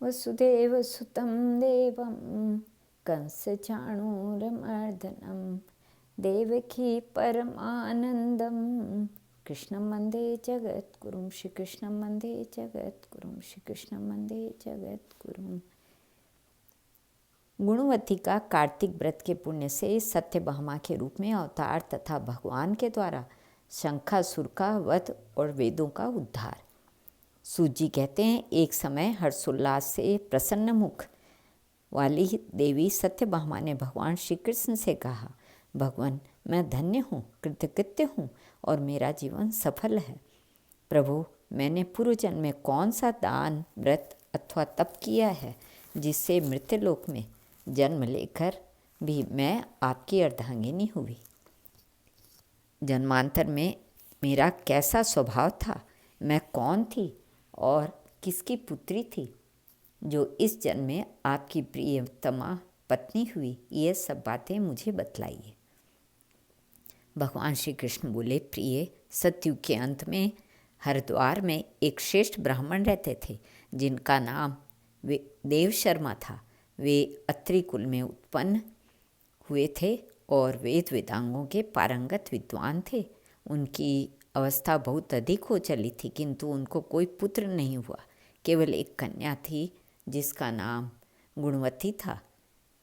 वसुदेवसुतं देवं कंसचाणूरमर्दनं देवकी परमानन्दं कृष्णं वन्दे जगद्गुरुं। श्रीकृष्णं वन्दे जगद्गुरुं। श्रीकृष्णं वन्दे जगद्गुरुं। गुणवती का कार्तिक व्रत के पुण्य से सत्यभामा के रूप में अवतार तथा भगवान के द्वारा शंखासुर का वध और वेदों का उद्धार। सूत जी कहते हैं, एक समय हर्षोल्लास से प्रसन्न मुख वाली देवी सत्यभामा ने भगवान श्री कृष्ण से कहा, भगवान मैं धन्य हूँ, कृतकृत्य हूँ और मेरा जीवन सफल है। प्रभु, मैंने पूर्व जन्म में कौन सा दान, व्रत अथवा तप किया है जिससे मृत्युलोक में जन्म लेकर भी मैं आपकी अर्धांगिनी हुई। जन्मांतर में मेरा कैसा स्वभाव था, मैं कौन थी और किसकी पुत्री थी जो इस जन्म में आपकी प्रियतमा पत्नी हुई, ये सब बातें मुझे बतलाइए। भगवान श्री कृष्ण बोले, प्रिय, सतयुग के अंत में हरिद्वार में एक श्रेष्ठ ब्राह्मण रहते थे जिनका नाम देव शर्मा था। वे अत्रि कुल में उत्पन्न हुए थे और वेद वेदांगों के पारंगत विद्वान थे। उनकी अवस्था बहुत अधिक हो चली थी, किंतु उनको कोई पुत्र नहीं हुआ। केवल एक कन्या थी जिसका नाम गुणवती था।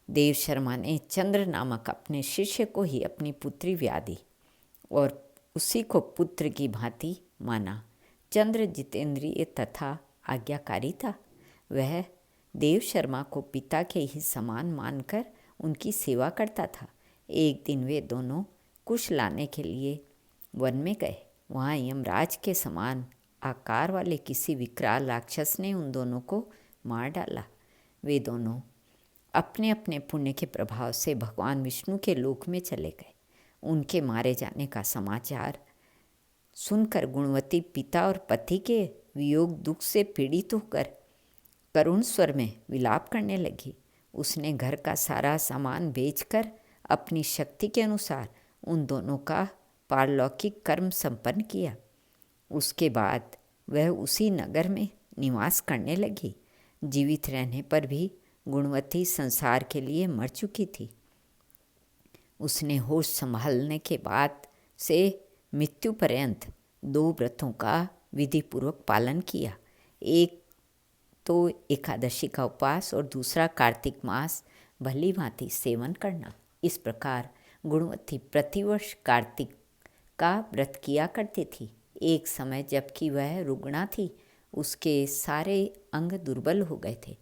देव शर्मा ने चंद्र नामक अपने शिष्य को ही अपनी पुत्री ब्याह दी और उसी को पुत्र की भांति माना। चंद्र जितेंद्रिय तथा आज्ञाकारी था। वह देव शर्मा को पिता के ही समान मानकर उनकी सेवा करता था। एक दिन वे दोनों कुश लाने के लिए वन में गए। वहाँ यमराज के समान आकार वाले किसी विकराल राक्षस ने उन दोनों को मार डाला। वे दोनों अपने अपने पुण्य के प्रभाव से भगवान विष्णु के लोक में चले गए। उनके मारे जाने का समाचार सुनकर गुणवती पिता और पति के वियोग दुख से पीड़ित होकर करुण स्वर में विलाप करने लगी। उसने घर का सारा सामान बेचकर अपनी शक्ति के अनुसार उन दोनों का पारलौकिक कर्म संपन्न किया। उसके बाद वह उसी नगर में निवास करने लगी। जीवित रहने पर भी गुणवती संसार के लिए मर चुकी थी। उसने होश संभालने के बाद से मृत्यु पर्यंत 2 व्रतों का विधिपूर्वक पालन किया। एक तो एकादशी का उपवास और दूसरा कार्तिक मास भली भांति सेवन करना। इस प्रकार गुणवती प्रतिवर्ष कार्तिक का व्रत किया करती थी। एक समय जबकि वह रुग्णा थी, उसके सारे अंग दुर्बल हो गए थे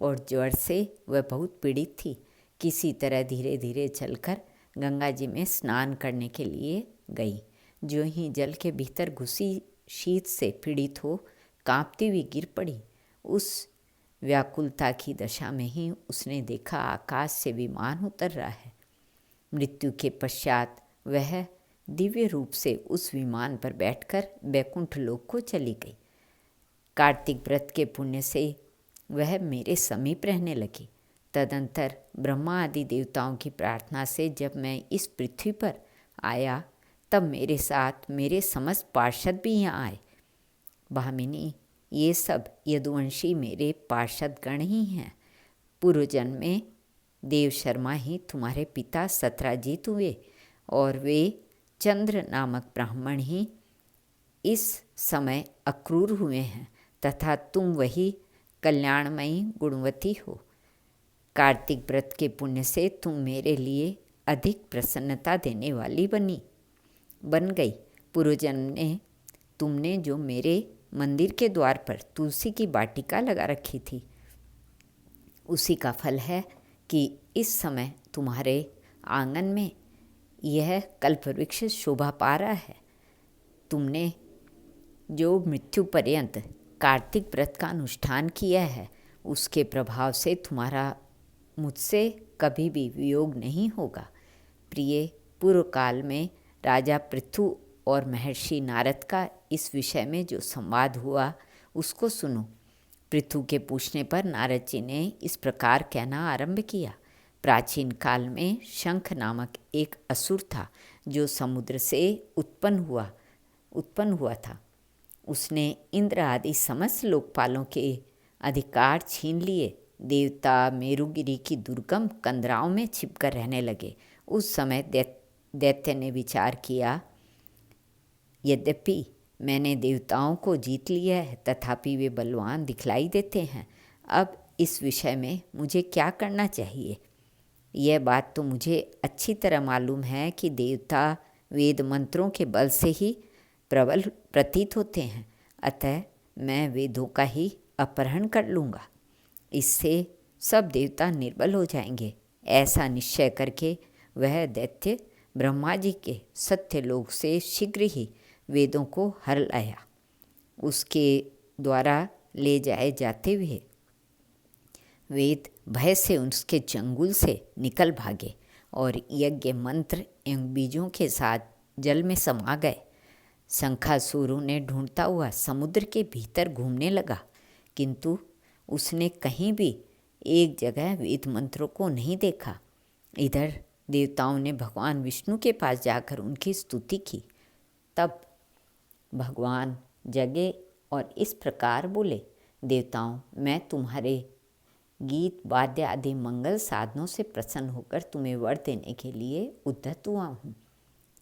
और ज्वर से वह बहुत पीड़ित थी। किसी तरह धीरे धीरे चलकर गंगा जी में स्नान करने के लिए गई। जो ही जल के भीतर घुसी, शीत से पीड़ित हो कांपती हुई गिर पड़ी। उस व्याकुलता की दशा में ही उसने देखा आकाश से विमान उतर रहा है। मृत्यु के पश्चात वह दिव्य रूप से उस विमान पर बैठकर वैकुंठ लोक को चली गई। कार्तिक व्रत के पुण्य से वह मेरे समीप रहने लगी। तदंतर ब्रह्मा आदि देवताओं की प्रार्थना से जब मैं इस पृथ्वी पर आया, तब मेरे साथ मेरे समस्त पार्षद भी यहाँ आए। भामिनी, ये सब यदुवंशी मेरे पार्षद गण ही हैं। पूर्व जन्म में देव शर्मा ही तुम्हारे पिता सत्राजीत हुए और वे चंद्र नामक ब्राह्मण ही इस समय अक्रूर हुए हैं तथा तुम वही कल्याणमयी गुणवती हो। कार्तिक व्रत के पुण्य से तुम मेरे लिए अधिक प्रसन्नता देने वाली बन गई। पूर्व जन्म में तुमने जो मेरे मंदिर के द्वार पर तुलसी की वाटिका लगा रखी थी, उसी का फल है कि इस समय तुम्हारे आंगन में यह कल्पवृक्ष शोभा पा रहा है। तुमने जो मृत्यु पर्यंत कार्तिक व्रत का अनुष्ठान किया है, उसके प्रभाव से तुम्हारा मुझसे कभी भी वियोग नहीं होगा। प्रिय, पूर्व काल में राजा पृथु और महर्षि नारद का इस विषय में जो संवाद हुआ, उसको सुनो। पृथु के पूछने पर नारद जी ने इस प्रकार कहना आरंभ किया। प्राचीन काल में शंख नामक एक असुर था जो समुद्र से उत्पन्न हुआ था। उसने इंद्र आदि समस्त लोकपालों के अधिकार छीन लिए। देवता मेरुगिरी की दुर्गम कंदराओं में छिपकर रहने लगे। उस समय दैत्य ने विचार किया, यद्यपि मैंने देवताओं को जीत लिया है, तथापि वे बलवान दिखलाई देते हैं। अब इस विषय में मुझे क्या करना चाहिए? यह बात तो मुझे अच्छी तरह मालूम है कि देवता वेद मंत्रों के बल से ही प्रबल प्रतीत होते हैं, अतः मैं वेदों का ही अपहरण कर लूँगा। इससे सब देवता निर्बल हो जाएंगे। ऐसा निश्चय करके वह दैत्य ब्रह्मा जी के सत्यलोक से शीघ्र ही वेदों को हर लाया। उसके द्वारा ले जाए जाते हुए वेद भय से उसके चंगुल से निकल भागे और यज्ञ मंत्र एवं बीजों के साथ जल में समा गए। शंखासुर उन्हें ढूंढता हुआ समुद्र के भीतर घूमने लगा, किंतु उसने कहीं भी एक जगह वेद मंत्रों को नहीं देखा। इधर देवताओं ने भगवान विष्णु के पास जाकर उनकी स्तुति की। तब भगवान जगे और इस प्रकार बोले, देवताओं, मैं तुम्हारे गीत वाद्य आदि मंगल साधनों से प्रसन्न होकर तुम्हें वर देने के लिए उद्यत हुआ हूँ।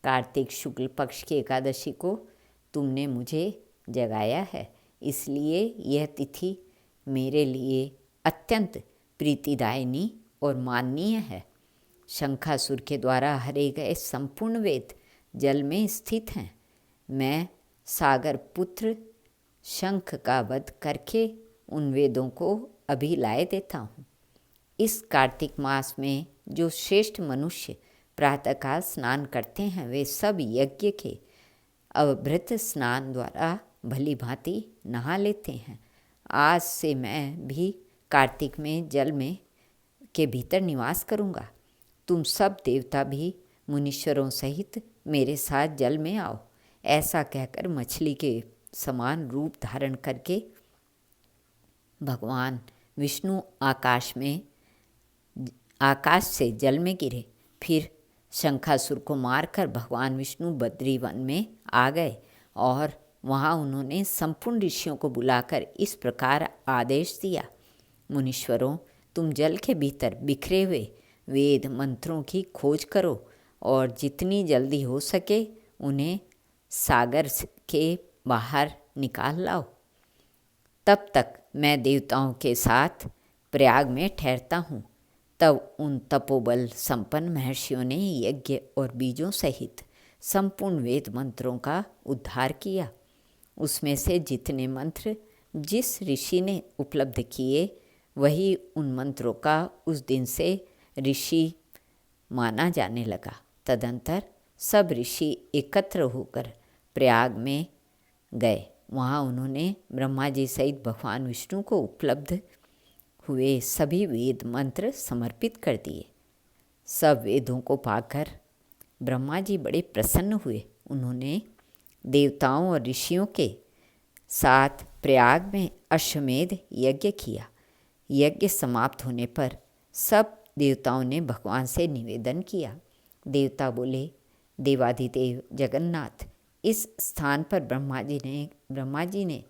कार्तिक शुक्ल पक्ष की एकादशी को तुमने मुझे जगाया है, इसलिए यह तिथि मेरे लिए अत्यंत प्रीतिदायिनी और माननीय है। शंखासुर के द्वारा हरे गए संपूर्ण वेद जल में स्थित हैं। मैं सागर पुत्र शंख का वध करके उन वेदों को अभी लाए देता हूँ। इस कार्तिक मास में जो श्रेष्ठ मनुष्य प्रातःकाल स्नान करते हैं, वे सब यज्ञ के अवभृत स्नान द्वारा भली भांति नहा लेते हैं। आज से मैं भी कार्तिक में जल में के भीतर निवास करूँगा। तुम सब देवता भी मुनीश्वरों सहित मेरे साथ जल में आओ। ऐसा कहकर मछली के समान रूप धारण करके भगवान विष्णु आकाश से जल में गिरे। फिर शंखासुर को मारकर भगवान विष्णु बद्री वन में आ गए और वहाँ उन्होंने संपूर्ण ऋषियों को बुलाकर इस प्रकार आदेश दिया, मुनीश्वरों, तुम जल के भीतर बिखरे हुए वेद मंत्रों की खोज करो और जितनी जल्दी हो सके उन्हें सागर के बाहर निकाल लाओ। तब तक मैं देवताओं के साथ प्रयाग में ठहरता हूँ। तब उन तपोबल संपन्न महर्षियों ने यज्ञ और बीजों सहित संपूर्ण वेद मंत्रों का उद्धार किया। उसमें से जितने मंत्र जिस ऋषि ने उपलब्ध किए, वही उन मंत्रों का उस दिन से ऋषि माना जाने लगा। तदंतर सब ऋषि एकत्र होकर प्रयाग में गए। वहाँ उन्होंने ब्रह्मा जी सहित भगवान विष्णु को उपलब्ध हुए सभी वेद मंत्र समर्पित कर दिए। सब वेदों को पाकर ब्रह्मा जी बड़े प्रसन्न हुए। उन्होंने देवताओं और ऋषियों के साथ प्रयाग में अश्वमेध यज्ञ किया। यज्ञ समाप्त होने पर सब देवताओं ने भगवान से निवेदन किया। देवता बोले, देवाधिदेव जगन्नाथ, इस स्थान पर ब्रह्मा जी ने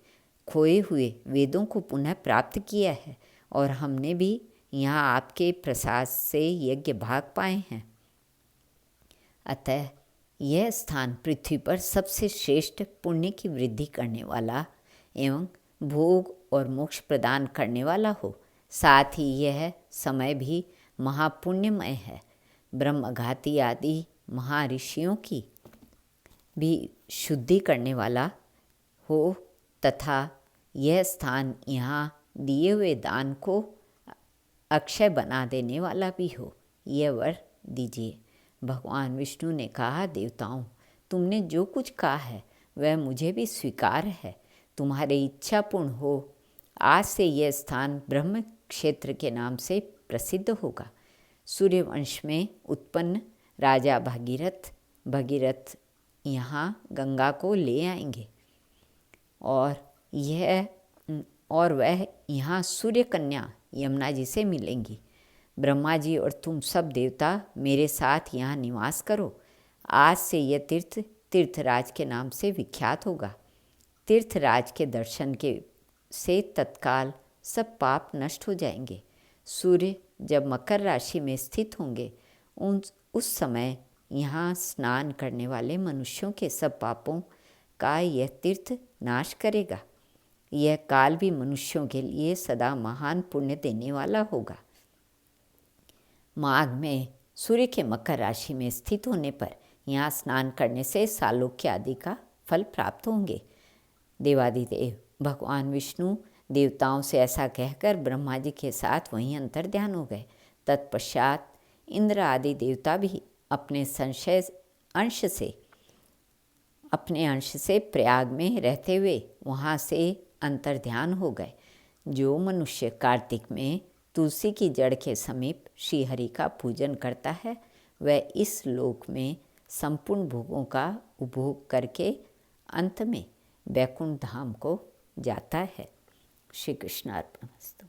खोए हुए वेदों को पुनः प्राप्त किया है और हमने भी यहाँ आपके प्रसाद से यज्ञ भाग पाए हैं। अतः यह स्थान पृथ्वी पर सबसे श्रेष्ठ पुण्य की वृद्धि करने वाला एवं भोग और मोक्ष प्रदान करने वाला हो। साथ ही यह समय भी महापुण्यमय है। ब्रह्मघाती आदि महर्षियों की भी शुद्धि करने वाला हो तथा यह स्थान यहाँ दिए हुए दान को अक्षय बना देने वाला भी हो, यह वर दीजिए। भगवान विष्णु ने कहा, देवताओं, तुमने जो कुछ कहा है वह मुझे भी स्वीकार है। तुम्हारी इच्छा पूर्ण हो, आज से यह स्थान ब्रह्म क्षेत्र के नाम से प्रसिद्ध होगा। सूर्यवंश में उत्पन्न राजा भगीरथ यहाँ गंगा को ले आएंगे और वह यहाँ सूर्य कन्या यमुना जी से मिलेंगी। ब्रह्मा जी और तुम सब देवता मेरे साथ यहाँ निवास करो। आज से यह तीर्थराज के नाम से विख्यात होगा। तीर्थराज के दर्शन से तत्काल सब पाप नष्ट हो जाएंगे। सूर्य जब मकर राशि में स्थित होंगे उस समय यहाँ स्नान करने वाले मनुष्यों के सब पापों का यह तीर्थ नाश करेगा। यह काल भी मनुष्यों के लिए सदा महान पुण्य देने वाला होगा। माघ में सूर्य के मकर राशि में स्थित होने पर यहाँ स्नान करने से सालोक्य आदि का फल प्राप्त होंगे। देवादिदेव भगवान विष्णु देवताओं से ऐसा कहकर ब्रह्मा जी के साथ वहीं अंतर्ध्यान हो गए। तत्पश्चात इंद्र आदि देवता भी अपने अंश से प्रयाग में रहते हुए वहाँ से अंतर्ध्यान हो गए। जो मनुष्य कार्तिक में तुलसी की जड़ के समीप श्रीहरि का पूजन करता है वह इस लोक में संपूर्ण भोगों का उपभोग करके अंत में वैकुंठ धाम को जाता है। श्री कृष्णार्पणमस्तु।